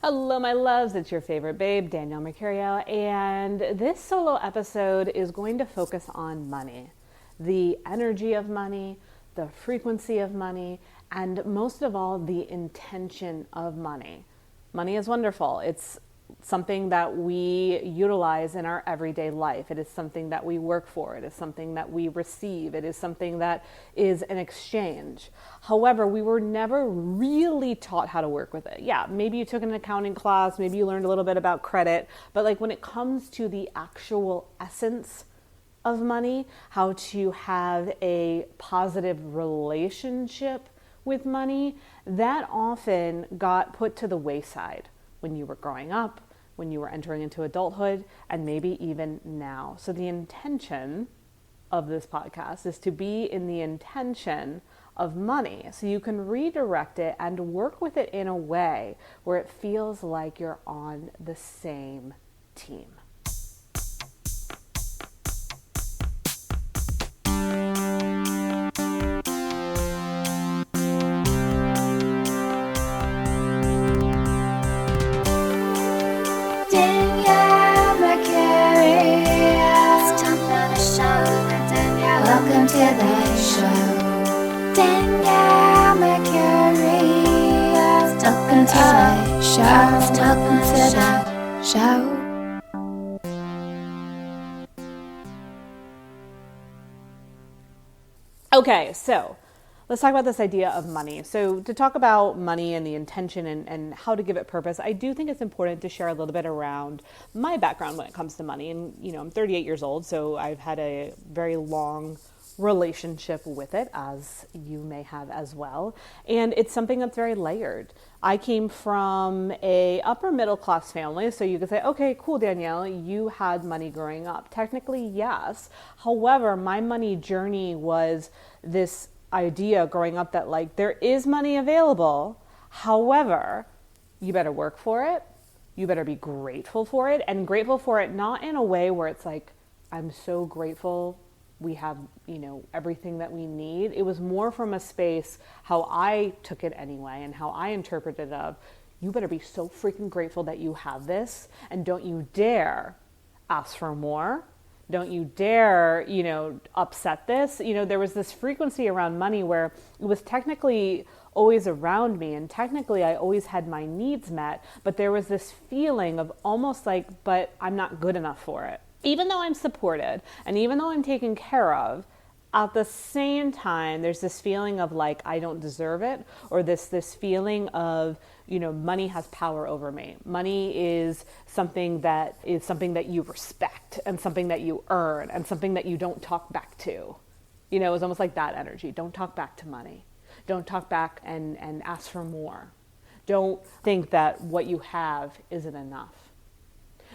Hello, my loves. It's your favorite babe, Danielle Mercurio, and this solo episode is going to focus on money, the energy of money, the frequency of money, and most of all, the intention of money. Money is wonderful. It's something that we utilize in our everyday life. It is something that we work for. It is something that we receive. It is something that is an exchange. However, we were never really taught how to work with it. Yeah, maybe you took an accounting class, maybe you learned a little bit about credit, but like when it comes to the actual essence of money, how to have a positive relationship with money, that often got put to the wayside when you were growing up, when you were entering into adulthood, and maybe even now. So the intention of this podcast is to be in the intention of money, so you can redirect it and work with it in a way where it feels like you're on the same team. Welcome to the show, Danielle Mercury. Welcome to the show. Welcome to the show. Okay, so let's talk about this idea of money. So to talk about money and the intention and how to give it purpose, I do think it's important to share a little bit around my background when it comes to money. And, I'm 38 years old, so I've had a very long relationship with it, as you may have as well. And it's something that's very layered. I came from a upper middle class family, so you could say, okay, cool, Danielle, you had money growing up. Technically, yes. However, my money journey was this idea growing up that like there is money available. However, you better work for it. You better be grateful for it, and grateful for it not in a way where it's like, I'm so grateful we have, everything that we need. It was more from a space how I took it anyway and how I interpreted it of, you better be so freaking grateful that you have this, and don't you dare ask for more. Don't you dare, upset this. There was this frequency around money where it was technically always around me, and technically I always had my needs met, but there was this feeling of almost like, but I'm not good enough for it. Even though I'm supported and even though I'm taken care of, at the same time, there's this feeling of like, I don't deserve it, or this feeling of, money has power over me. Money is something that you respect and something that you earn and something that you don't talk back to. It was almost like that energy. Don't talk back to money. Don't talk back and ask for more. Don't think that what you have isn't enough.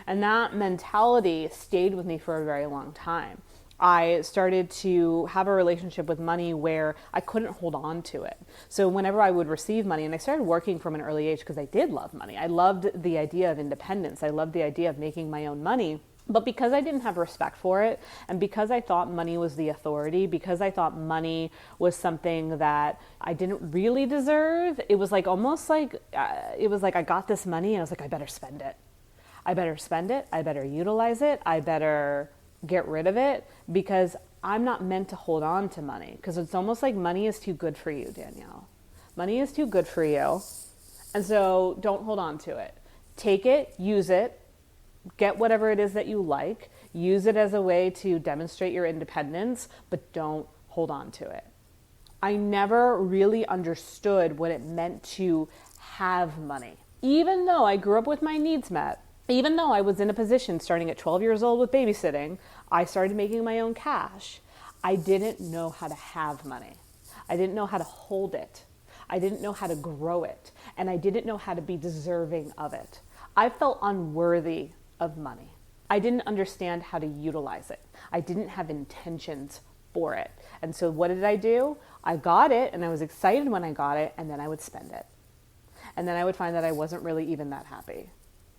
And that mentality stayed with me for a very long time. I started to have a relationship with money where I couldn't hold on to it. So whenever I would receive money, and I started working from an early age because I did love money. I loved the idea of independence. I loved the idea of making my own money. But because I didn't have respect for it, and because I thought money was the authority, because I thought money was something that I didn't really deserve, it was like almost like, I got this money and I was like, I better spend it. I better spend it. I better utilize it. I better get rid of it, because I'm not meant to hold on to money, because it's almost like money is too good for you, Danielle. Money is too good for you. And so don't hold on to it. Take it, use it, get whatever it is that you like, use it as a way to demonstrate your independence, but don't hold on to it. I never really understood what it meant to have money. Even though I grew up with my needs met, even though I was in a position starting at 12 years old with babysitting, I started making my own cash. I didn't know how to have money. I didn't know how to hold it. I didn't know how to grow it. And I didn't know how to be deserving of it. I felt unworthy of money. I didn't understand how to utilize it. I didn't have intentions for it. And so what did I do? I got it, and I was excited when I got it, and then I would spend it. And then I would find that I wasn't really even that happy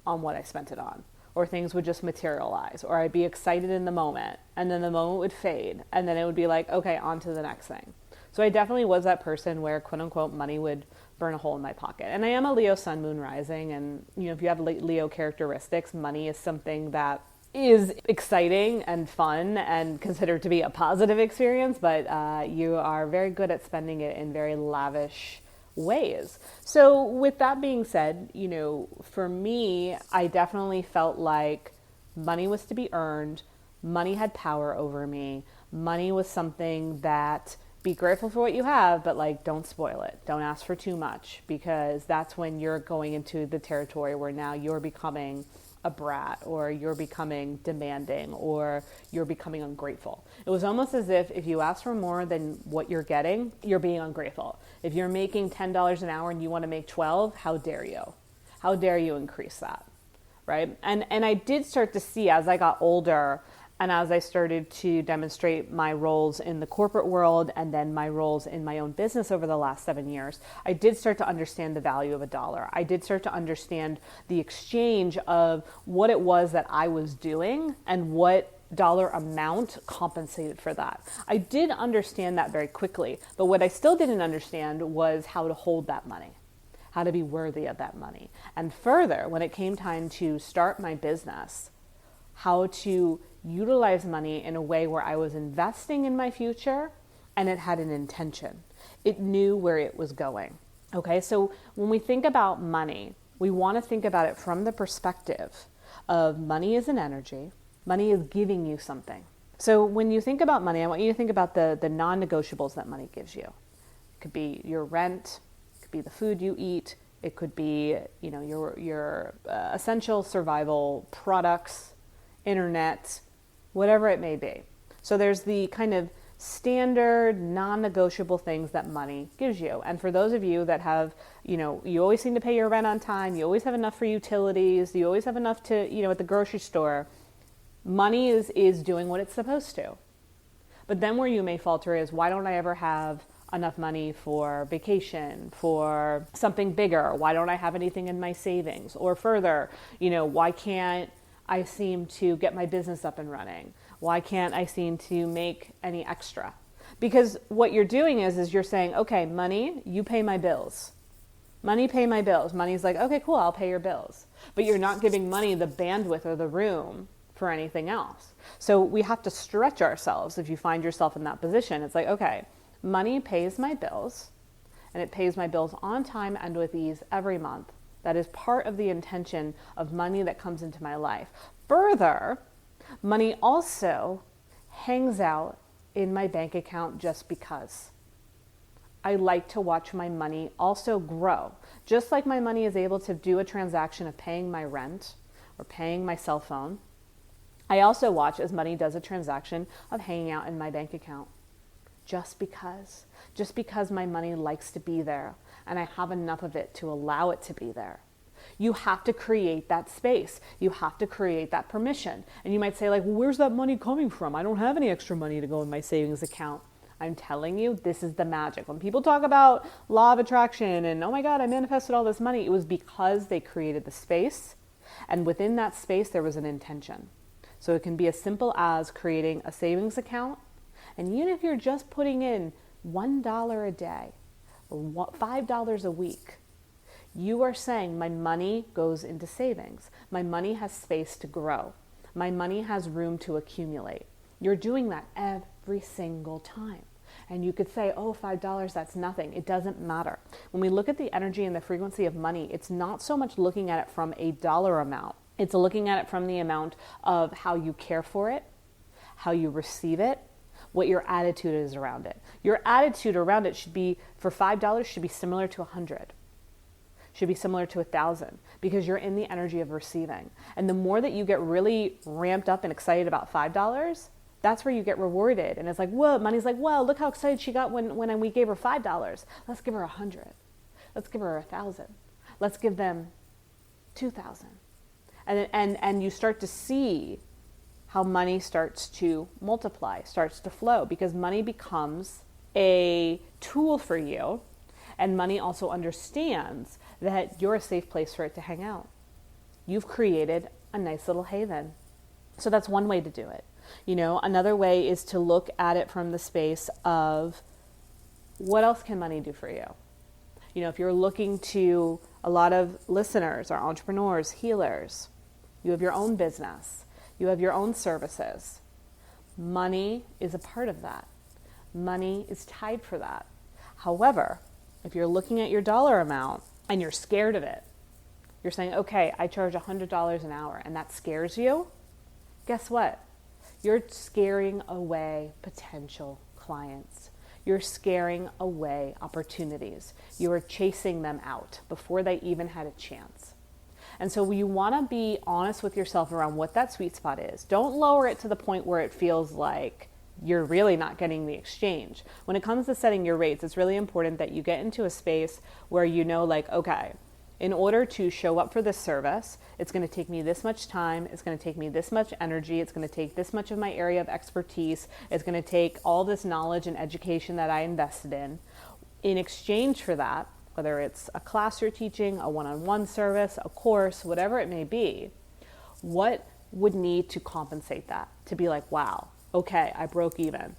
on what I spent it on, or things would just materialize, or I'd be excited in the moment, and then the moment would fade, and then it would be like, okay, on to the next thing. So I definitely was that person where, quote unquote, money would burn a hole in my pocket. And I am a Leo sun, moon, rising. And, if you have Leo characteristics, money is something that is exciting and fun and considered to be a positive experience, but you are very good at spending it in very lavish ways. So with that being said, for me, I definitely felt like money was to be earned. Money had power over me. Money was something that, be grateful for what you have, but don't spoil it. Don't ask for too much, because that's when you're going into the territory where now you're becoming a brat, or you're becoming demanding, or you're becoming ungrateful. It was almost as if you ask for more than what you're getting, you're being ungrateful. If you're making $10 an hour and you want to make 12, how dare you? How dare you increase that? Right? And I did start to see, as I got older, and as I started to demonstrate my roles in the corporate world and then my roles in my own business over the last 7 years, I did start to understand the value of a dollar. I did start to understand the exchange of what it was that I was doing and what dollar amount compensated for that. I did understand that very quickly, but what I still didn't understand was how to hold that money, how to be worthy of that money. And further, when it came time to start my business, how to utilize money in a way where I was investing in my future and it had an intention. It knew where it was going. Okay, so when we think about money, we want to think about it from the perspective of money is an energy. Money is giving you something. So when you think about money, I want you to think about the non-negotiables that money gives you. It could be your rent, it could be the food you eat, it could be your essential survival products, internet, whatever it may be. So there's the kind of standard non-negotiable things that money gives you. And for those of you that have, you always seem to pay your rent on time, you always have enough for utilities, you always have enough to, at the grocery store, money is doing what it's supposed to. But then where you may falter is, why don't I ever have enough money for vacation, for something bigger? Why don't I have anything in my savings? Or further, why can't I seem to get my business up and running? Why can't I seem to make any extra? Because what you're doing is you're saying, okay, money, you pay my bills. Money, pay my bills. Money's like, okay, cool, I'll pay your bills. But you're not giving money the bandwidth or the room for anything else. So we have to stretch ourselves if you find yourself in that position. It's like, okay, money pays my bills, and it pays my bills on time and with ease every month. That is part of the intention of money that comes into my life. Further, money also hangs out in my bank account just because. I like to watch my money also grow. Just like my money is able to do a transaction of paying my rent or paying my cell phone, I also watch as money does a transaction of hanging out in my bank account. Just because my money likes to be there and I have enough of it to allow it to be there. You have to create that space. You have to create that permission. And you might say, well, where's that money coming from? I don't have any extra money to go in my savings account. I'm telling you, this is the magic. When people talk about law of attraction and, oh my God, I manifested all this money, it was because they created the space. And within that space, there was an intention. So it can be as simple as creating a savings account. And even if you're just putting in $1 a day or $5 a week, you are saying my money goes into savings. My money has space to grow. My money has room to accumulate. You're doing that every single time. And you could say, oh, $5, that's nothing. It doesn't matter. When we look at the energy and the frequency of money, it's not so much looking at it from a dollar amount. It's looking at it from the amount of how you care for it, how you receive it, what your attitude is around it. Your attitude around it should be, for $5, should be similar to 100. Should be similar to 1,000, because you're in the energy of receiving. And the more that you get really ramped up and excited about $5, that's where you get rewarded. And it's like, whoa, money's like, well, look how excited she got when we gave her $5. Let's give her 100. Let's give her 1,000. Let's give them 2,000. And you start to see how money starts to multiply, starts to flow, because money becomes a tool for you. And money also understands that you're a safe place for it to hang out. You've created a nice little haven. So that's one way to do it. Another way is to look at it from the space of what else can money do for you? You know, if you're looking to, a lot of listeners are entrepreneurs, healers. You have your own business. You have your own services. Money is a part of that. Money is tied for that. However, if you're looking at your dollar amount and you're scared of it, you're saying, okay, I charge $100 an hour, and that scares you, guess what? You're scaring away potential clients. You're scaring away opportunities. You are chasing them out before they even had a chance. And so you want to be honest with yourself around what that sweet spot is. Don't lower it to the point where it feels like you're really not getting the exchange. When it comes to setting your rates, it's really important that you get into a space where you know, like, okay, in order to show up for this service, it's going to take me this much time, it's going to take me this much energy, it's going to take this much of my area of expertise, it's going to take all this knowledge and education that I invested in. In exchange for that, whether it's a class you're teaching, a one-on-one service, a course, whatever it may be, what would need to compensate that? To be like, wow, okay, I broke even,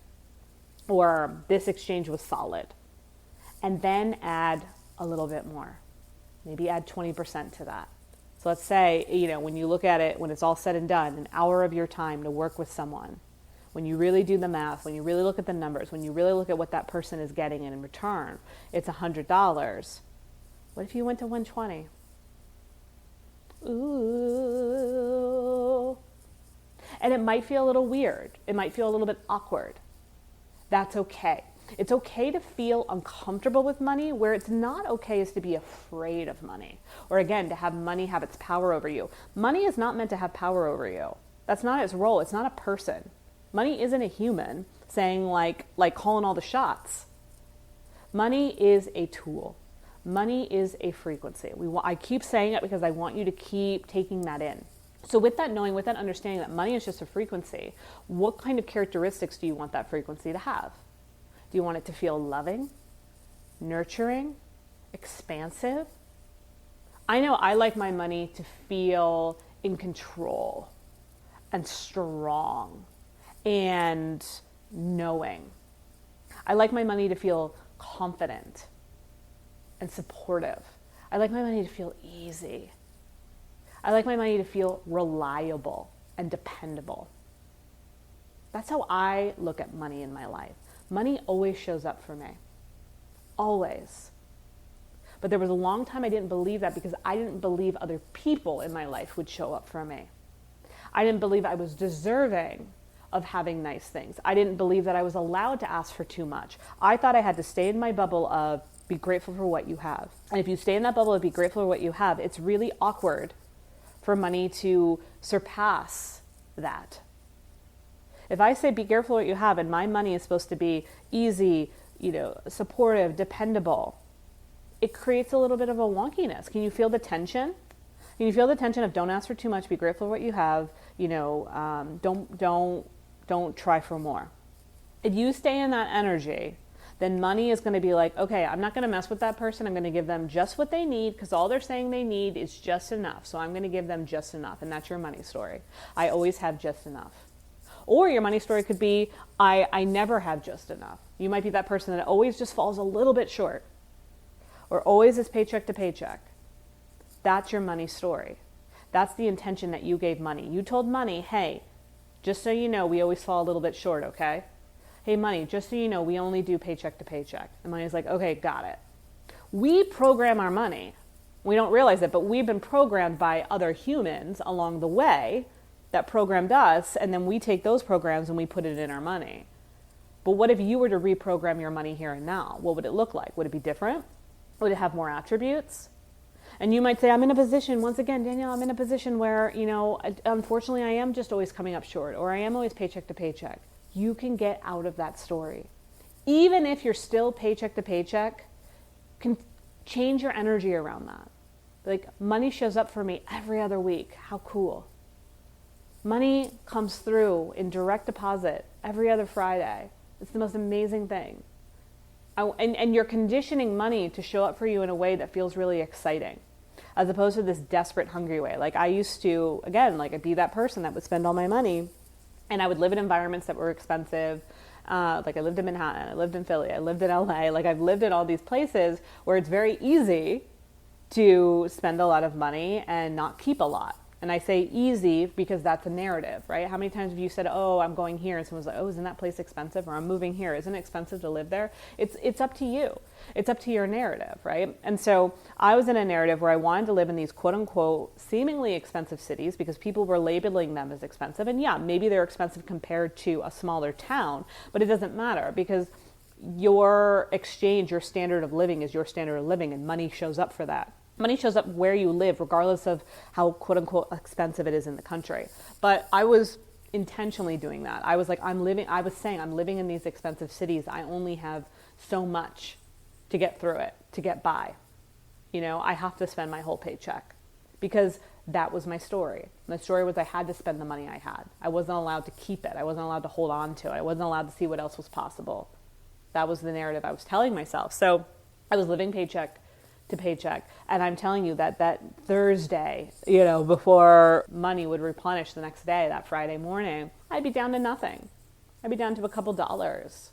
or this exchange was solid. And then add a little bit more. Maybe add 20% to that. So let's say, you know, when you look at it, when it's all said and done, an hour of your time to work with someone, when you really do the math, when you really look at the numbers, when you really look at what that person is getting in return, it's $100. What if you went to 120? Ooh. And it might feel a little weird. It might feel a little bit awkward. That's okay. It's okay to feel uncomfortable with money. Where it's not okay is to be afraid of money. Or again, to have money have its power over you. Money is not meant to have power over you. That's not its role. It's not a person. Money isn't a human saying like calling all the shots. Money is a tool. Money is a frequency. I keep saying it because I want you to keep taking that in. So with that knowing, with that understanding that money is just a frequency, what kind of characteristics do you want that frequency to have? Do you want it to feel loving, nurturing, expansive? I know I like my money to feel in control and strong and knowing. I like my money to feel confident and supportive. I like my money to feel easy. I like my money to feel reliable and dependable. That's how I look at money in my life. Money always shows up for me. Always. But there was a long time I didn't believe that because I didn't believe other people in my life would show up for me. I didn't believe I was deserving of having nice things. I didn't believe that I was allowed to ask for too much. I thought I had to stay in my bubble of be grateful for what you have. And if you stay in that bubble of be grateful for what you have, it's really awkward for money to surpass that. If I say be careful what you have and my money is supposed to be easy, supportive, dependable, it creates a little bit of a wonkiness. Can you feel the tension? Can you feel the tension of don't ask for too much, be grateful for what you have, don't try for more. If you stay in that energy, then money is going to be like, okay, I'm not going to mess with that person. I'm going to give them just what they need because all they're saying they need is just enough. So I'm going to give them just enough. And that's your money story. I always have just enough. Or your money story could be, I never have just enough. You might be that person that always just falls a little bit short or always is paycheck to paycheck. That's your money story. That's the intention that you gave money. You told money, hey, just so you know, we always fall a little bit short, okay? Hey, money, just so you know, we only do paycheck to paycheck. And money's like, okay, got it. We program our money. We don't realize it, but we've been programmed by other humans along the way that programmed us, and then we take those programs and we put it in our money. But what if you were to reprogram your money here and now? What would it look like? Would it be different? Would it have more attributes? And you might say, I'm in a position, once again, Danielle, I'm in a position where, unfortunately I am just always coming up short, or I am always paycheck to paycheck. You can get out of that story. Even if you're still paycheck to paycheck, can change your energy around that. Like, money shows up for me every other week. How cool. Money comes through in direct deposit every other Friday. It's the most amazing thing. And you're conditioning money to show up for you in a way that feels really exciting, as opposed to this desperate, hungry way. Like I used to, again, I'd be that person that would spend all my money, and I would live in environments that were expensive, Like I lived in Manhattan, I lived in Philly, I lived in LA. Like I've lived in all these places where it's very easy to spend a lot of money and not keep a lot. And I say easy because that's a narrative, right? How many times have you said, oh, I'm going here, and someone's like, oh, isn't that place expensive? Or I'm moving here, isn't it expensive to live there? It's up to you. It's up to your narrative, right? And so I was in a narrative where I wanted to live in these quote unquote seemingly expensive cities because people were labeling them as expensive. And yeah, maybe they're expensive compared to a smaller town, but it doesn't matter because your exchange, your standard of living is your standard of living, and money shows up for that. Money shows up where you live, regardless of how quote unquote expensive it is in the country. But I was intentionally doing that. I was like, I'm living in these expensive cities. I only have so much to get through it, to get by. You know, I have to spend my whole paycheck because that was my story. My story was I had to spend the money I had. I wasn't allowed to keep it. I wasn't allowed to hold on to it. I wasn't allowed to see what else was possible. That was the narrative I was telling myself. So I was living paycheck to paycheck. And I'm telling you that Thursday, you know, before money would replenish the next day, that Friday morning, I'd be down to nothing. I'd be down to a couple dollars.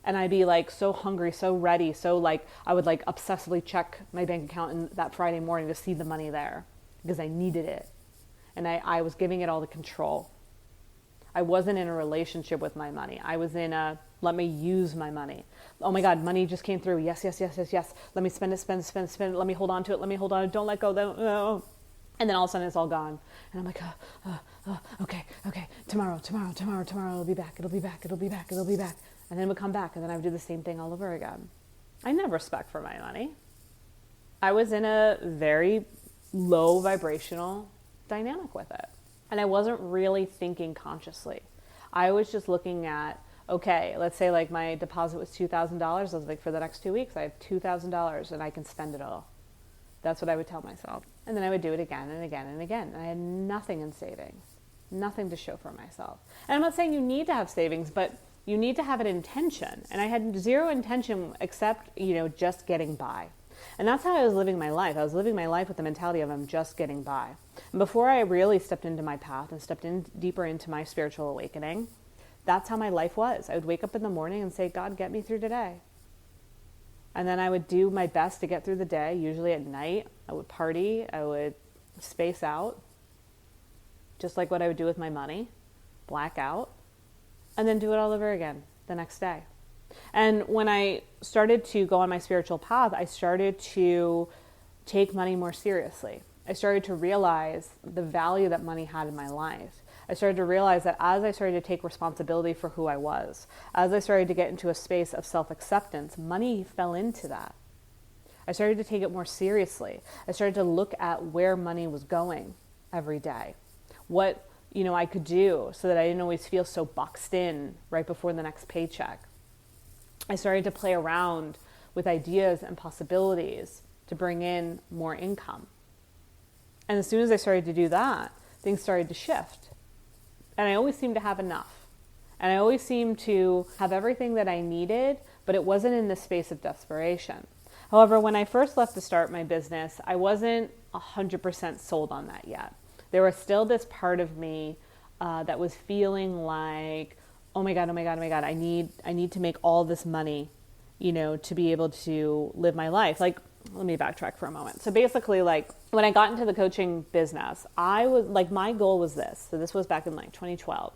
And I'd be like so hungry, so ready. So like I would like obsessively check my bank account in that Friday morning to see the money there because I needed it. And I was giving it all the control. I wasn't in a relationship with my money. I was in a, let me use my money. Oh my God, money just came through. Yes, yes, yes, yes, yes. Let me spend it. Let me hold on to it. Let me hold on. Don't let go. No. And then all of a sudden it's all gone. And I'm like, okay. Tomorrow, it'll be back. And then it would come back. And then I would do the same thing all over again. I didn't have respect for my money. I was in a very low vibrational dynamic with it. And I wasn't really thinking consciously. I was just looking at, okay, let's say like my deposit was $2,000. I was like, for the next 2 weeks, I have $2,000 and I can spend it all. That's what I would tell myself. And then I would do it again and again and again. And I had nothing in savings, nothing to show for myself. And I'm not saying you need to have savings, but you need to have an intention. And I had zero intention except, just getting by. And that's how I was living my life. I was living my life with the mentality of I'm just getting by. And before I really stepped into my path and stepped in deeper into my spiritual awakening, that's how my life was. I would wake up in the morning and say, God, get me through today. And then I would do my best to get through the day. Usually at night, I would party. I would space out, just like what I would do with my money, black out, and then do it all over again the next day. And when I started to go on my spiritual path, I started to take money more seriously. I started to realize the value that money had in my life. I started to realize that as I started to take responsibility for who I was, as I started to get into a space of self-acceptance, money fell into that. I started to take it more seriously. I started to look at where money was going every day, what I could do so that I didn't always feel so boxed in right before the next paycheck. I started to play around with ideas and possibilities to bring in more income. And as soon as I started to do that, things started to shift. And I always seemed to have enough. And I always seemed to have everything that I needed, but it wasn't in the space of desperation. However, when I first left to start my business, I wasn't 100% sold on that yet. There was still this part of me that was feeling like, oh my God, I need to make all this money, to be able to live my life. Like, let me backtrack for a moment. So basically, like, when I got into the coaching business, I was like, my goal was this. So this was back in like 2012.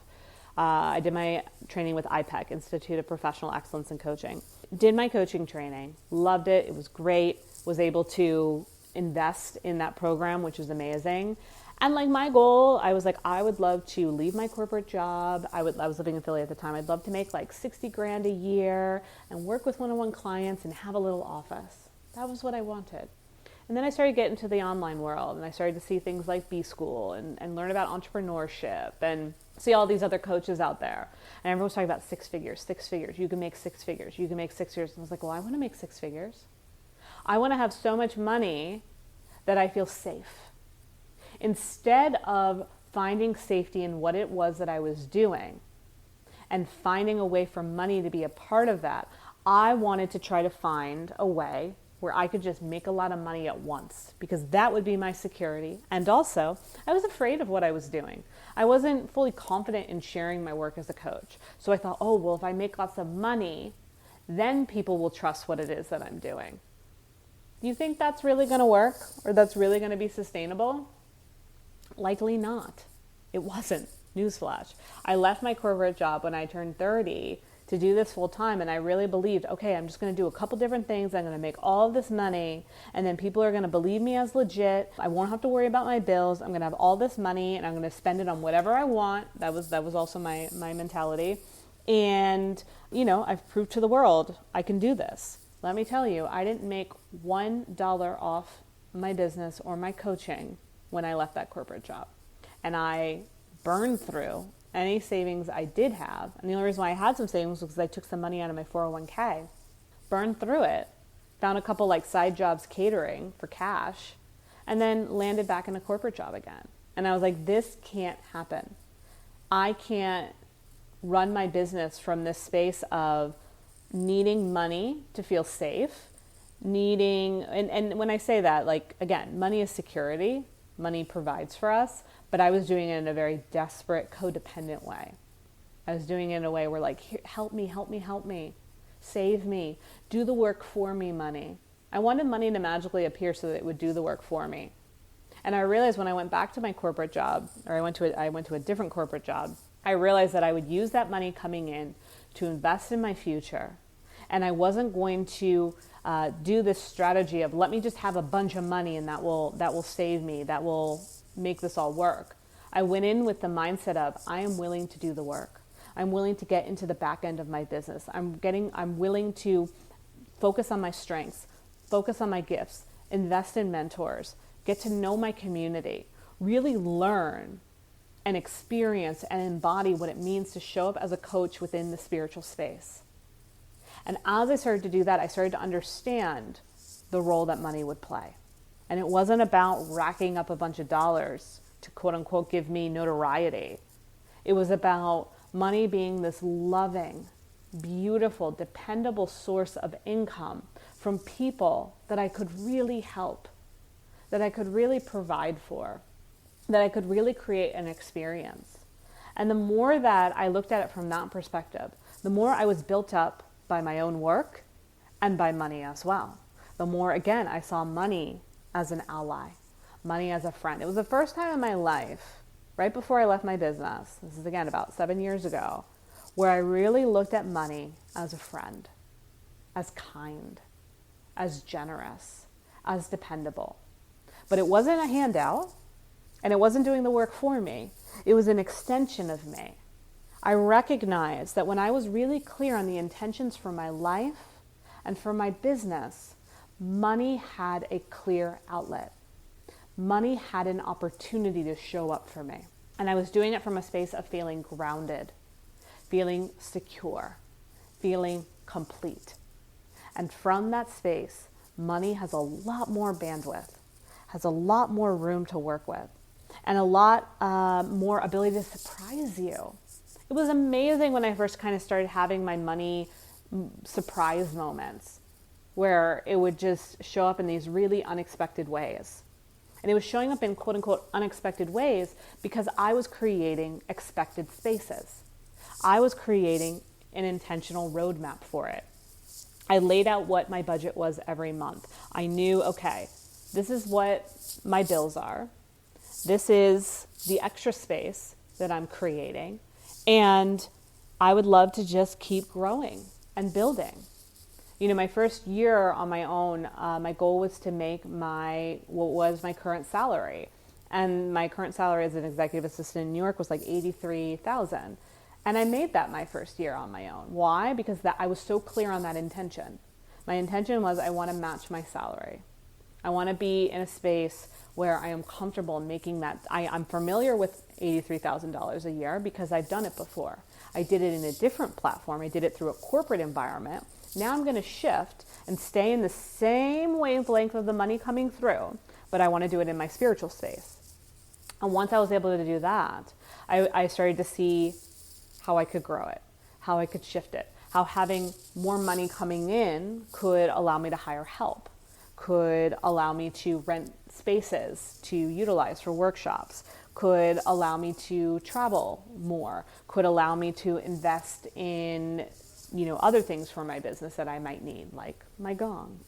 I did my training with IPEC, Institute of Professional Excellence in Coaching. Did my coaching training, loved it. It was great. Was able to invest in that program, which is amazing. And like my goal, I was like, I would love to leave my corporate job. I was living in Philly at the time. I'd love to make like 60 grand a year and work with one-on-one clients and have a little office. That was what I wanted. And then I started getting into the online world and I started to see things like B School and learn about entrepreneurship and see all these other coaches out there. And everyone was talking about six figures. You can make six figures. And I was like, well, I want to make six figures. I want to have so much money that I feel safe. Instead of finding safety in what it was that I was doing and finding a way for money to be a part of that, I wanted to try to find a way where I could just make a lot of money at once, because that would be my security. And also, I was afraid of what I was doing. I wasn't fully confident in sharing my work as a coach. So I thought, oh, well, if I make lots of money, then people will trust what it is that I'm doing. Do you think that's really going to work, or that's really going to be sustainable? Likely not. It wasn't. Newsflash. I left my corporate job when I turned 30 to do this full time, and I really believed, okay, I'm just going to do a couple different things. I'm going to make all of this money, and then people are going to believe me as legit. I won't have to worry about my bills. I'm going to have all this money, and I'm going to spend it on whatever I want. That was also my mentality. And, I've proved to the world I can do this. Let me tell you, I didn't make $1 off my business or my coaching when I left that corporate job. And I burned through any savings I did have. And the only reason why I had some savings was because I took some money out of my 401k, burned through it, found a couple side jobs catering for cash, and then landed back in a corporate job again. And I was like, this can't happen. I can't run my business from this space of needing money to feel safe, and when I say that, again, money is security, money provides for us, but I was doing it in a very desperate, codependent way. I was doing it in a way where help me, save me, do the work for me, money. I wanted money to magically appear so that it would do the work for me. And I realized when I went back to my corporate job, or I went to a different corporate job, I realized that I would use that money coming in to invest in my future. And I wasn't going to do this strategy of let me just have a bunch of money and that will save me, that will make this all work. I went in with the mindset of I am willing to do the work. I'm willing to get into the back end of my business. I'm willing to focus on my strengths, focus on my gifts, invest in mentors, get to know my community, really learn and experience and embody what it means to show up as a coach within the spiritual space. And as I started to do that, I started to understand the role that money would play. And it wasn't about racking up a bunch of dollars to quote unquote give me notoriety. It was about money being this loving, beautiful, dependable source of income from people that I could really help, that I could really provide for, that I could really create an experience. And the more that I looked at it from that perspective, the more I was built up by my own work and by money as well. The more, again, I saw money as an ally, money as a friend. It was the first time in my life, right before I left my business, this is again about 7 years ago, where I really looked at money as a friend, as kind, as generous, as dependable. But it wasn't a handout, and it wasn't doing the work for me. It was an extension of me. I recognized that when I was really clear on the intentions for my life and for my business, money had a clear outlet. Money had an opportunity to show up for me. And I was doing it from a space of feeling grounded, feeling secure, feeling complete. And from that space, money has a lot more bandwidth, has a lot more room to work with, and a lot more ability to surprise you. It was amazing when I first kind of started having my money surprise moments where it would just show up in these really unexpected ways. And it was showing up in quote unquote unexpected ways because I was creating expected spaces. I was creating an intentional roadmap for it. I laid out what my budget was every month. I knew, okay, this is what my bills are. This is the extra space that I'm creating. And I would love to just keep growing and building. My first year on my own, my goal was to make what was my current salary. And my current salary as an executive assistant in New York was like $83,000. And I made that my first year on my own. Why? Because I was so clear on that intention. My intention was I want to match my salary. I want to be in a space where I am comfortable making that. I'm familiar with $83,000 a year because I've done it before. I did it in a different platform. I did it through a corporate environment. Now I'm going to shift and stay in the same wavelength of the money coming through, but I want to do it in my spiritual space. And once I was able to do that, I started to see how I could grow it, how I could shift it, how having more money coming in could allow me to hire help. could allow me to rent spaces to utilize for workshops, could allow me to travel more, could allow me to invest in, other things for my business that I might need, like my gong,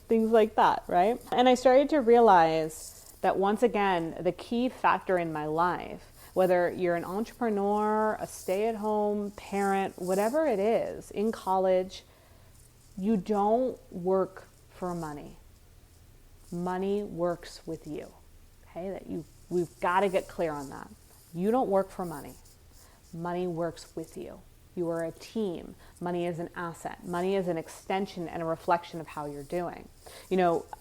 things like that, right? And I started to realize that once again, the key factor in my life, whether you're an entrepreneur, a stay-at-home parent, whatever it is, in college, you don't work for money. Money works with you. Okay, we've got to get clear on that. You don't work for money. Money works with you. You are a team. Money is an asset. Money is an extension and a reflection of how you're doing.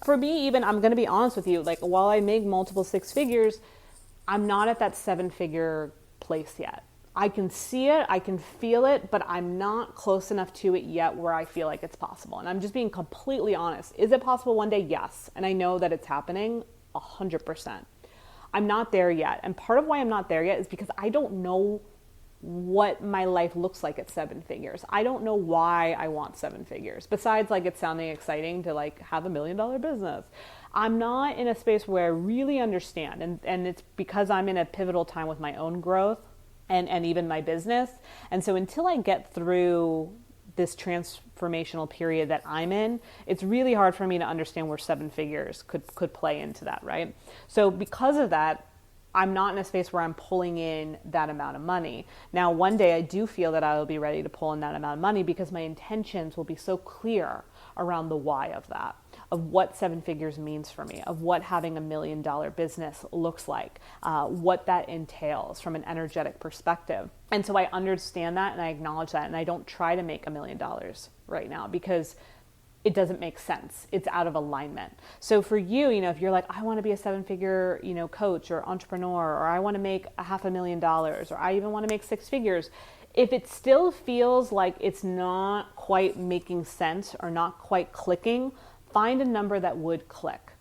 For me, even, I'm going to be honest with you, like, while I make multiple six figures, I'm not at that 7-figure place yet. I can see it, I can feel it, but I'm not close enough to it yet where I feel like it's possible. And I'm just being completely honest. Is it possible one day? Yes. And I know that it's happening 100%. I'm not there yet. And part of why I'm not there yet is because I don't know what my life looks like at 7 figures. I don't know why I want 7 figures, besides like it sounding exciting to like have $1 million business. I'm not in a space where I really understand. And it's because I'm in a pivotal time with my own growth and even my business. And so until I get through this transformational period that I'm in, it's really hard for me to understand where 7 figures could play into that, right? So because of that, I'm not in a space where I'm pulling in that amount of money. Now, one day I do feel that I will be ready to pull in that amount of money because my intentions will be so clear around the why of that, of what 7 figures means for me, of what having $1 million business looks like, what that entails from an energetic perspective. And so I understand that and I acknowledge that, and I don't try to make $1 million right now because it doesn't make sense. It's out of alignment. So for you, if you're like, I want to be a 7-figure, coach or entrepreneur, or I want to make $500,000, or I even want to make 6 figures, if it still feels like it's not quite making sense or not quite clicking, find a number that would click.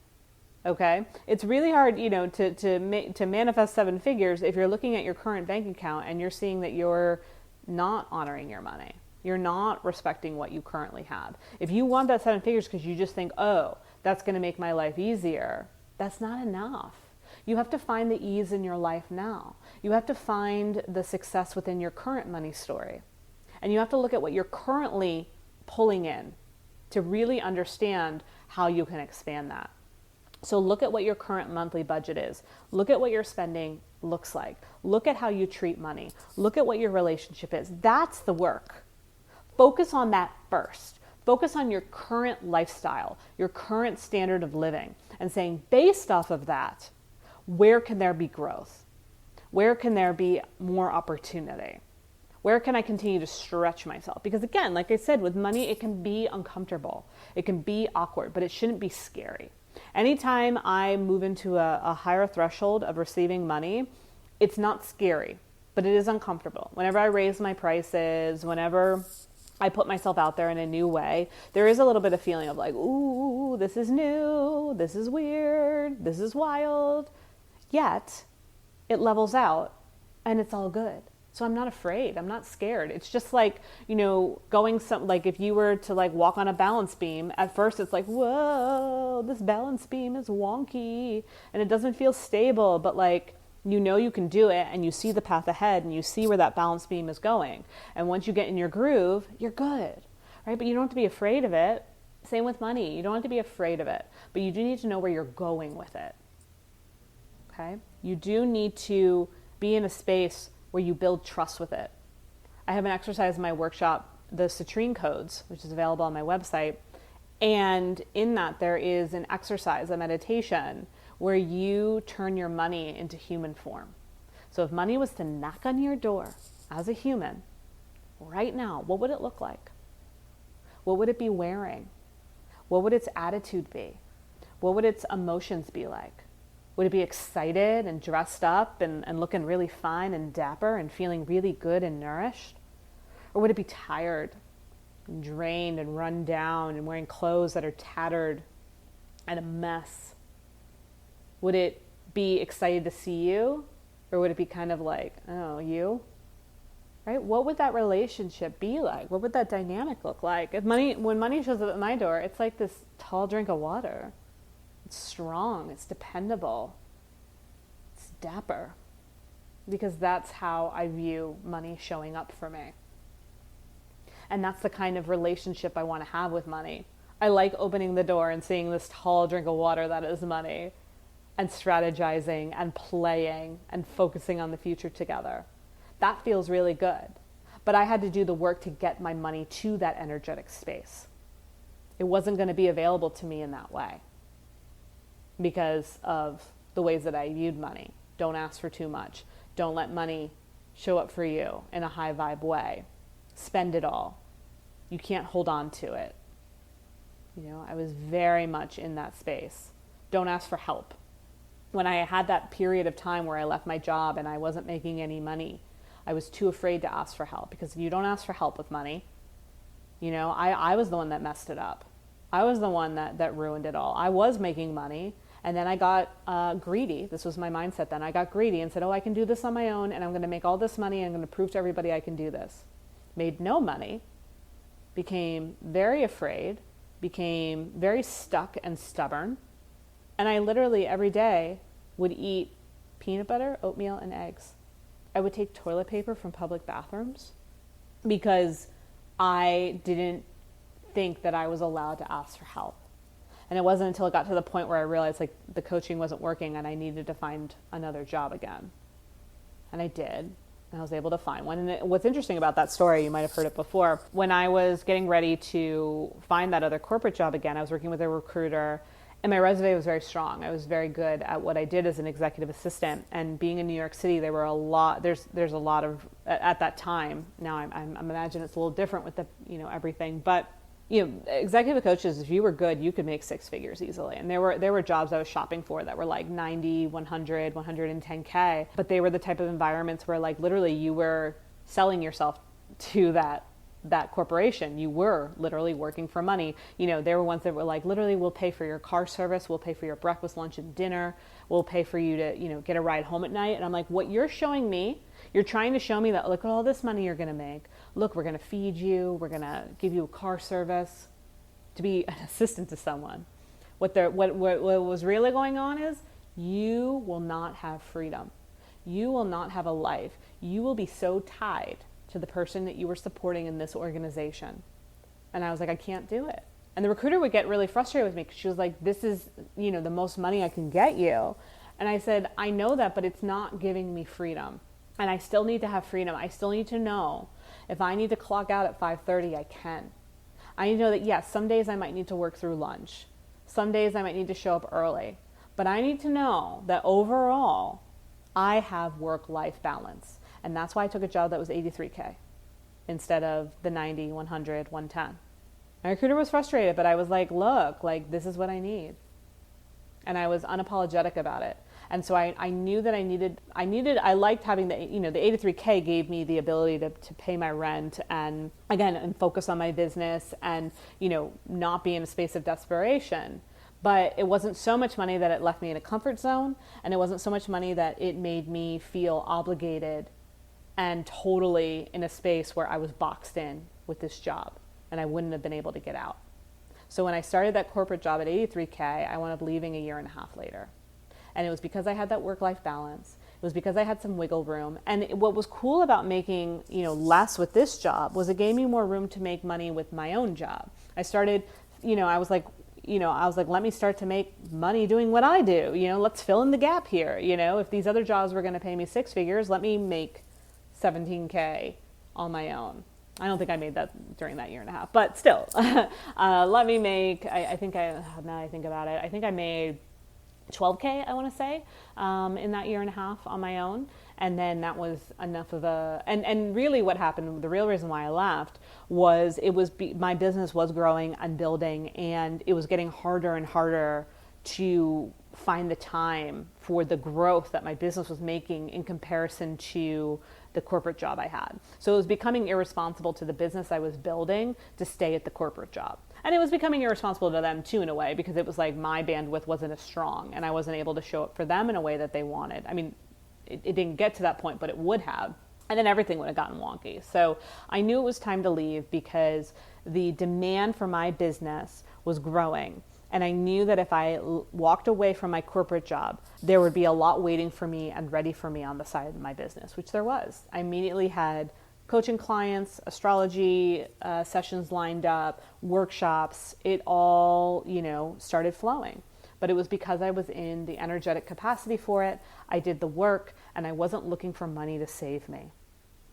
Okay? It's really hard, to manifest 7 figures if you're looking at your current bank account and you're seeing that you're not honoring your money. You're not respecting what you currently have. If you want that 7 figures because you just think, oh, that's going to make my life easier, that's not enough. You have to find the ease in your life now. You have to find the success within your current money story. And you have to look at what you're currently pulling in to really understand how you can expand that. So look at what your current monthly budget is. Look at what your spending looks like. Look at how you treat money. Look at what your relationship is. That's the work. Focus on that first. Focus on your current lifestyle, your current standard of living, and saying, based off of that, where can there be growth? Where can there be more opportunity? Where can I continue to stretch myself? Because again, like I said, with money, it can be uncomfortable. It can be awkward, but it shouldn't be scary. Anytime I move into a higher threshold of receiving money, it's not scary, but it is uncomfortable. Whenever I raise my prices, whenever I put myself out there in a new way, there is a little bit of feeling of like, ooh, this is new, this is weird, this is wild. Yet, it levels out and it's all good. So I'm not afraid, I'm not scared. It's just like, like if you were to like walk on a balance beam, at first it's like, whoa, this balance beam is wonky and it doesn't feel stable, but like, you can do it and you see the path ahead and you see where that balance beam is going. And once you get in your groove, you're good, right? But you don't have to be afraid of it. Same with money. You don't have to be afraid of it, but you do need to know where you're going with it. Okay? You do need to be in a space where you build trust with it. I have an exercise in my workshop, the Citrine Codes, which is available on my website. And in that, there is an exercise, a meditation, where you turn your money into human form. So if money was to knock on your door as a human right now, what would it look like? What would it be wearing? What would its attitude be? What would its emotions be like? Would it be excited and dressed up and looking really fine and dapper and feeling really good and nourished? Or would it be tired and drained and run down and wearing clothes that are tattered and a mess? Would it be excited to see you? Or would it be kind of like, oh, you? Right? What would that relationship be like? What would that dynamic look like? When money shows up at my door, it's like this tall drink of water. It's strong. It's dependable. It's dapper. Because that's how I view money showing up for me. And that's the kind of relationship I want to have with money. I like opening the door and seeing this tall drink of water that is money, and strategizing and playing and focusing on the future together. That feels really good. But I had to do the work to get my money to that energetic space. It wasn't going to be available to me in that way because of the ways that I viewed money. Don't ask for too much. Don't let money show up for you in a high vibe way. Spend it all. You can't hold on to it. I was very much in that space. Don't ask for help. When I had that period of time where I left my job and I wasn't making any money, I was too afraid to ask for help, because if you don't ask for help with money, I was the one that messed it up. I was the one that ruined it all. I was making money, and then I got greedy. This was my mindset then. I got greedy and said, I can do this on my own, and I'm going to make all this money, and I'm going to prove to everybody I can do this. Made no money, became very afraid, became very stuck and stubborn, and I literally every day would eat peanut butter, oatmeal, and eggs. I would take toilet paper from public bathrooms because I didn't think that I was allowed to ask for help. And it wasn't until it got to the point where I realized the coaching wasn't working and I needed to find another job again. And I did. And I was able to find one. And what's interesting about that story, you might have heard it before, when I was getting ready to find that other corporate job again, I was working with a recruiter. And my resume was very strong. I was very good at what I did as an executive assistant. And being in New York City, there were a lot. There's a lot of at that time. Now I'm imagine it's a little different with the everything. But executive coaches, if you were good, you could make six figures easily. And there were jobs I was shopping for that were like 90, 100, 110K. But they were the type of environments where literally you were selling yourself to that corporation. You were literally working for money. There were ones that were literally, we'll pay for your car service, we'll pay for your breakfast, lunch, and dinner, we'll pay for you to, get a ride home at night. And I'm like, what you're showing me, you're trying to show me that, look at all this money you're going to make. Look, we're going to feed you, we're going to give you a car service to be an assistant to someone. What was really going on is you will not have freedom. You will not have a life. You will be so tied to the person that you were supporting in this organization. And I was like, I can't do it. And the recruiter would get really frustrated with me because she was like, this is, the most money I can get you. And I said, I know that, but it's not giving me freedom. And I still need to have freedom. I still need to know if I need to clock out at 5:30, I can. I need to know that, yes, some days I might need to work through lunch. Some days I might need to show up early. But I need to know that overall, I have work-life balance. And that's why I took a job that was $83K instead of the 90, 100, 110. My recruiter was frustrated, but I was like, look, this is what I need. And I was unapologetic about it. And so I knew that I liked having the 83K gave me the ability to pay my rent and focus on my business and, not be in a space of desperation. But it wasn't so much money that it left me in a comfort zone. And it wasn't so much money that it made me feel obligated and totally in a space where I was boxed in with this job and I wouldn't have been able to get out. So when I started that corporate job at 83K, I wound up leaving a year and a half later. And it was because I had that work-life balance. It was because I had some wiggle room. And what was cool about making, less with this job was it gave me more room to make money with my own job. I started, I was like, let me start to make money doing what I do. Let's fill in the gap here. If these other jobs were going to pay me six figures, let me make 17K on my own. I don't think I made that during that year and a half, but still, let me make, now I think about it, I think I made 12K, I want to say, in that year and a half on my own. And then that was enough of and really what happened, the real reason why I left was my business was growing and building, and it was getting harder and harder to find the time for the growth that my business was making in comparison to the corporate job I had. So it was becoming irresponsible to the business I was building to stay at the corporate job. And it was becoming irresponsible to them too, in a way, because it was like my bandwidth wasn't as strong and I wasn't able to show up for them in a way that they wanted. I mean, it didn't get to that point, but it would have. And then everything would have gotten wonky. So I knew it was time to leave because the demand for my business was growing. And I knew that if I walked away from my corporate job, there would be a lot waiting for me and ready for me on the side of my business, which there was. I immediately had coaching clients, astrology sessions lined up, workshops. It all, started flowing. But it was because I was in the energetic capacity for it. I did the work, and I wasn't looking for money to save me.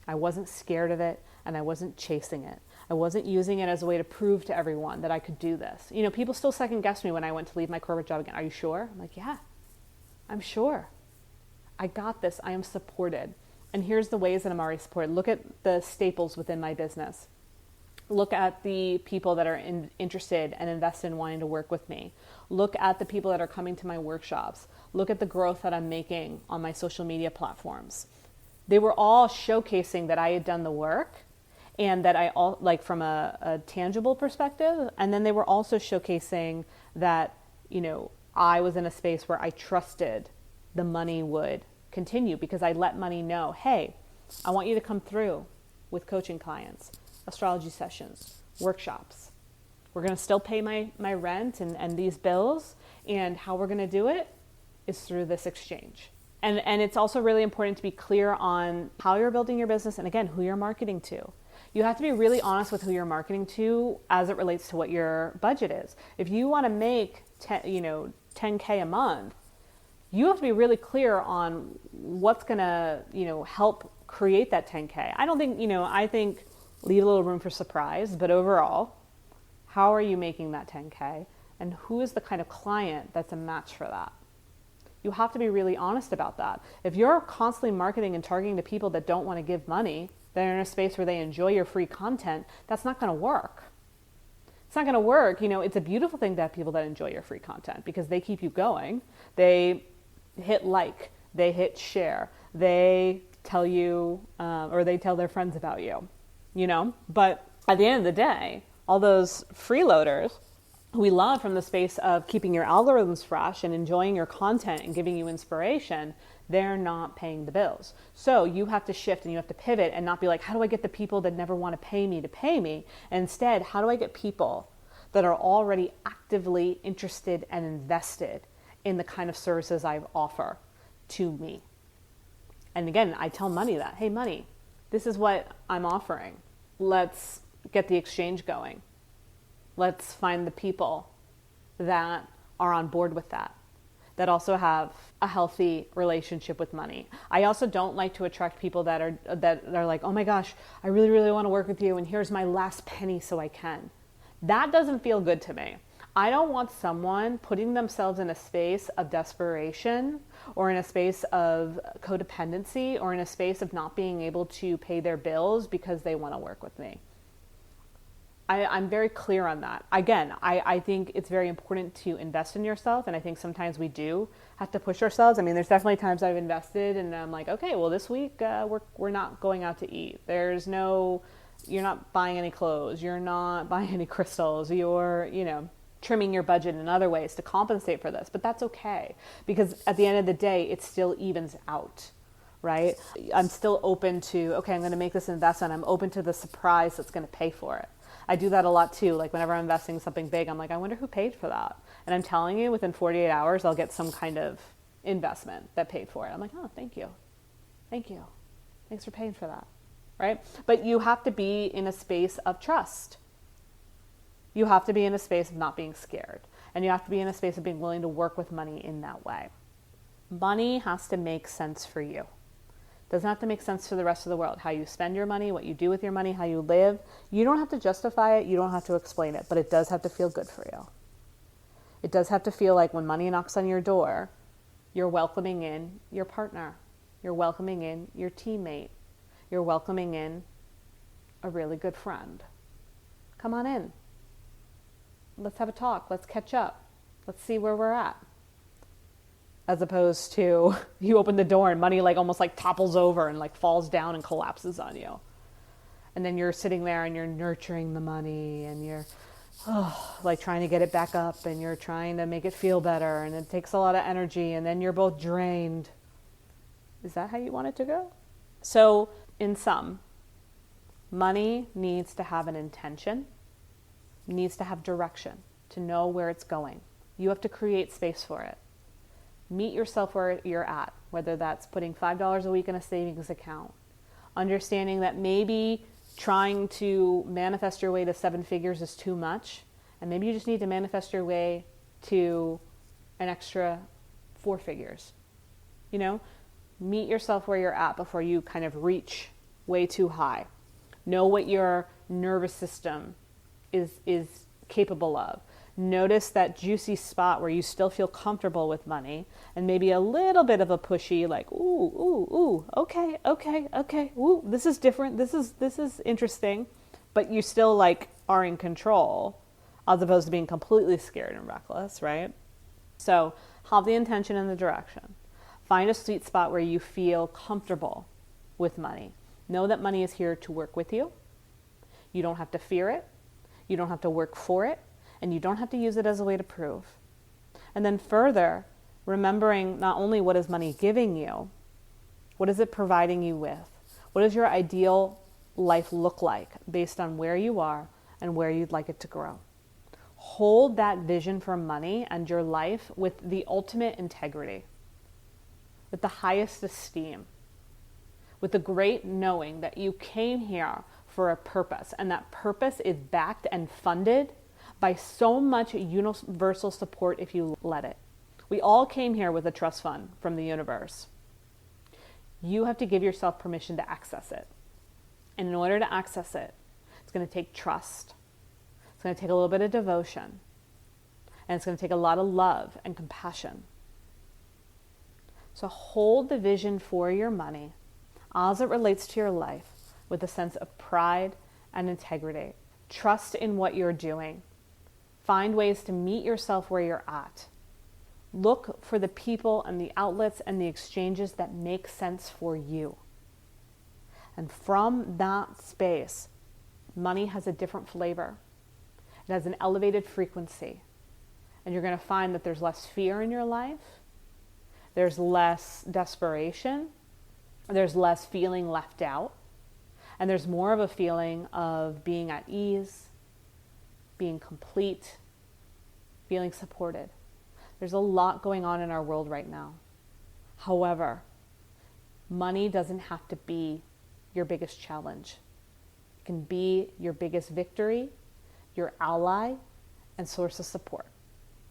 I wasn't scared of it, and I wasn't chasing it. I wasn't using it as a way to prove to everyone that I could do this. People still second guessed me when I went to leave my corporate job again. Are you sure? I'm like, yeah, I'm sure. I got this. I am supported. And here's the ways that I'm already supported. Look at the staples within my business. Look at the people that are interested and invested in wanting to work with me. Look at the people that are coming to my workshops. Look at the growth that I'm making on my social media platforms. They were all showcasing that I had done the work, and that I all from a tangible perspective. And then they were also showcasing that, I was in a space where I trusted the money would continue, because I let money know, hey, I want you to come through with coaching clients, astrology sessions, workshops. We're going to still pay my rent and these bills. And how we're going to do it is through this exchange. And it's also really important to be clear on how you're building your business, and again, who you're marketing to. You have to be really honest with who you're marketing to as it relates to what your budget is. If you want to make 10K a month, you have to be really clear on what's going to, help create that 10K. I don't think, I think leave a little room for surprise, but overall, how are you making that 10K? And who is the kind of client that's a match for that? You have to be really honest about that. If you're constantly marketing and targeting to people that don't want to give money, they're in a space where they enjoy your free content, that's not going to work. It's not going to work. It's a beautiful thing to have people that enjoy your free content, because they keep you going. They hit like, they hit share, they tell you, or they tell their friends about you, But at the end of the day, all those freeloaders who we love from the space of keeping your algorithms fresh and enjoying your content and giving you inspiration, they're not paying the bills. So you have to shift and you have to pivot and not be like, how do I get the people that never want to pay me to pay me? And instead, how do I get people that are already actively interested and invested in the kind of services I offer to me? And again, I tell money that, hey, money, this is what I'm offering. Let's get the exchange going. Let's find the people that are on board with that also have a healthy relationship with money. I also don't like to attract people that are like, oh my gosh, I really, really want to work with you, and here's my last penny so I can. That doesn't feel good to me. I don't want someone putting themselves in a space of desperation, or in a space of codependency, or in a space of not being able to pay their bills because they want to work with me. I'm very clear on that. Again, I think it's very important to invest in yourself, and I think sometimes we do have to push ourselves. I mean, there's definitely times I've invested and I'm like, okay, well, this week we're not going out to eat. You're not buying any clothes, you're not buying any crystals, you're, trimming your budget in other ways to compensate for this. But that's okay, because at the end of the day, it still evens out, right? I'm still open to, okay, I'm going to make this investment. I'm open to the surprise that's going to pay for it. I do that a lot too. Like whenever I'm investing in something big, I'm like, I wonder who paid for that. And I'm telling you, within 48 hours, I'll get some kind of investment that paid for it. I'm like, oh, thank you. Thank you. Thanks for paying for that, right? But you have to be in a space of trust. You have to be in a space of not being scared. And you have to be in a space of being willing to work with money in that way. Money has to make sense for you. Doesn't have to make sense for the rest of the world. How you spend your money, what you do with your money, how you live. You don't have to justify it. You don't have to explain it, but it does have to feel good for you. It does have to feel like when money knocks on your door, you're welcoming in your partner. You're welcoming in your teammate. You're welcoming in a really good friend. Come on in. Let's have a talk. Let's catch up. Let's see where we're at. As opposed to you open the door and money almost topples over and falls down and collapses on you. And then you're sitting there and you're nurturing the money and you're trying to get it back up and you're trying to make it feel better, and it takes a lot of energy, and then you're both drained. Is that how you want it to go? So in sum, money needs to have an intention, needs to have direction to know where it's going. You have to create space for it. Meet yourself where you're at, whether that's putting $5 a week in a savings account, understanding that maybe trying to manifest your way to 7 figures is too much, and maybe you just need to manifest your way to an extra 4 figures. You know, meet yourself where you're at before you kind of reach way too high. Know what your nervous system is capable of. Notice that juicy spot where you still feel comfortable with money, and maybe a little bit of a pushy, like, okay, this is different, this is interesting, but you still like are in control, as opposed to being completely scared and reckless, right? So have the intention and the direction. Find a sweet spot where you feel comfortable with money. Know that money is here to work with you. You don't have to fear it. You don't have to work for it. And you don't have to use it as a way to prove. And then further, remembering not only what is money giving you, what is it providing you with? What does your ideal life look like based on where you are and where you'd like it to grow? Hold that vision for money and your life with the ultimate integrity, with the highest esteem, with the great knowing that you came here for a purpose, and that purpose is backed and funded by so much universal support if you let it. We all came here with a trust fund from the universe. You have to give yourself permission to access it. And in order to access it, it's going to take trust. It's going to take a little bit of devotion. And it's going to take a lot of love and compassion. So hold the vision for your money as it relates to your life with a sense of pride and integrity. Trust in what you're doing. Find ways to meet yourself where you're at. Look for the people and the outlets and the exchanges that make sense for you. And from that space, money has a different flavor. It has an elevated frequency. And you're going to find that there's less fear in your life. There's less desperation. There's less feeling left out. And there's more of a feeling of being at ease, being complete, feeling supported. There's a lot going on in our world right now. However, money doesn't have to be your biggest challenge. It can be your biggest victory, your ally, and source of support.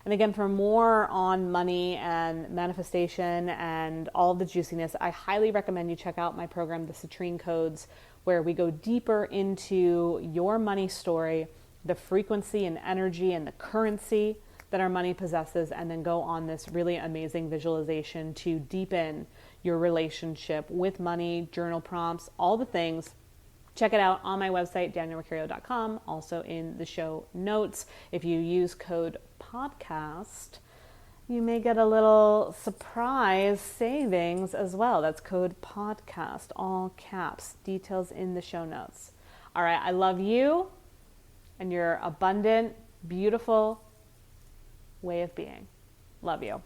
And again, for more on money and manifestation and all the juiciness, I highly recommend you check out my program, The Citrine Codes, where we go deeper into your money story, the frequency and energy and the currency that our money possesses, and then go on this really amazing visualization to deepen your relationship with money, journal prompts, all the things. Check it out on my website, daniellemercurio.com, also in the show notes. If you use code PODCAST, you may get a little surprise savings as well. That's code PODCAST, all caps, details in the show notes. All right, I love you and your abundant, beautiful way of being. Love you.